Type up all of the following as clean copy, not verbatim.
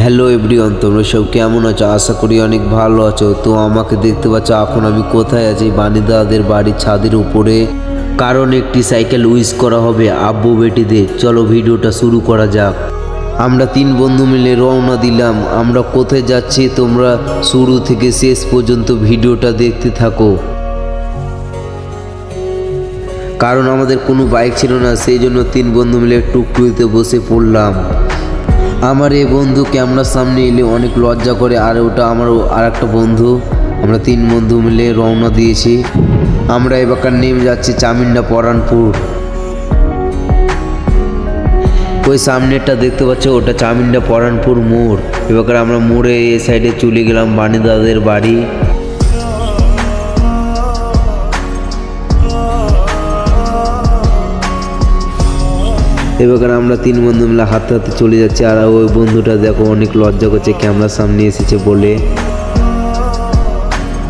Hello everyone, তোমরা সব কেমন আছো? আশা করি অনেক ভালো আছো। তো আমাকে দেখতে পাচ্ছ এখন আমি কোথায় আছি? বাণীদাদের বাড়ির ছাদের উপরে, কারণ একটি সাইকেল উইশ করা হবে আব্বু বেটিদের। চলো ভিডিওটা শুরু করা যাক। আমরা 3 বন্ধু মিলে রওনা দিলাম। আমরা কোথায় যাচ্ছি তোমরা শুরু থেকে শেষ পর্যন্ত ভিডিওটা দেখতে থাকো। কারণ আমাদের কোনো বাইক ছিল না, সেই জন্য 3 বন্ধু মিলে টুকটুকিতে বসে পড়লাম। আমার এই বন্ধু ক্যামেরার সামনে এলে অনেক লজ্জা করে, আর ওটা আমার আর একটা বন্ধু। আমরা 3 বন্ধু মিলে রওনা দিয়েছি। আমরা এবার নেমে যাচ্ছি চামিন্ডা পরানপুর। ওই সামনেটা দেখতে পাচ্ছ, ওটা চামিন্ডা পরানপুর মোড়। এবার আমরা মোড়ে এই সাইডে চলে গেলাম বাণীদাদের বাড়ি। এবার আমরা 3 বন্ধু মিলে হাতে হাতে চলে যাচ্ছি। আর ওই বন্ধুটা দেখো অনেক লজ্জা করছে ক্যামেরার সামনে এসেছে বলে।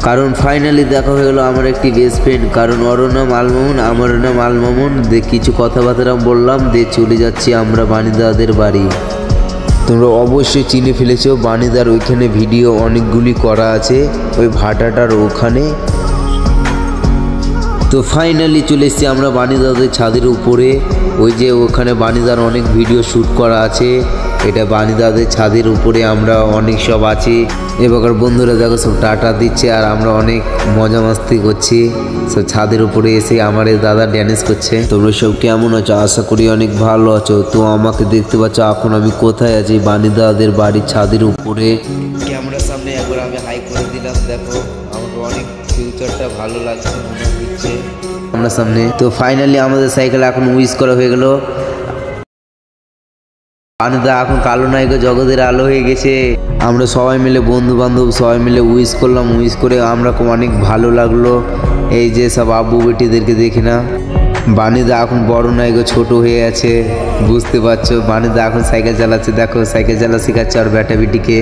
কারণ ফাইনালি দেখা হয়ে গেলো আমার একটি বেস্ট ফ্রেন্ড। কারণ ওরও নাম আলমামুন, আমারও নাম আলমামুন। কিছু কথাবার্তা বললাম, চলে যাচ্ছি আমরা বাণীদাদের বাড়ি। তোমরা অবশ্যই চিনে ফেলেছো বাণীদার ওইখানে ভিডিও অনেকগুলি করা আছে, ওই ভাটাটার ওখানে। তো ফাইনালি চলে এসেছি আমরা বাণীদাদের ছাদের উপরে। ওই যে ওখানে বাণীদার অনেক ভিডিও শ্যুট করা আছে। এটা বাণীদাদের ছাদের উপরে আমরা অনেক সব আছি। এবার বন্ধুরা দেখো সব টাটা দিচ্ছে, আর আমরা অনেক মজা মাস্তি করছি সব ছাদের উপরে এসে। আমার এই দাদা ড্যান্স করছে। তোমরা সব কেমন আছো? আশা করি অনেক ভালো আছো। তো আমাকে দেখতে পাচ্ছ এখন আমি কোথায় আছি? বাণীদাদের বাড়ির ছাদের উপরে। ক্যামেরার সামনে একবার আমি হাই করে দিলাম। দেখো আমাকে অনেক ফিউচারটা ভালো লাগছে মনে হচ্ছে আমরা সামনে। তো ফাইনালি আমাদের সাইকেল এখন উইশ করা হয়ে গেল। বাণীদা এখন কালো নায়ক জগতের আলো হয়ে গেছে। আমরা সবাই মিলে বন্ধু বান্ধব সবাই মিলে উইশ করলাম। উইশ করে আমরা অনেক ভালো লাগলো। এই যে সব আব্বু বেটিদেরকে দেখি না। বাণীদা এখন বড় নায়ক ছোট হয়ে আছে, বুঝতে পারছো। বাণীদা এখন সাইকেল চালাচ্ছে, দেখো সাইকেল চালা শেখাচ্ছে আর বেটা বেটিকে।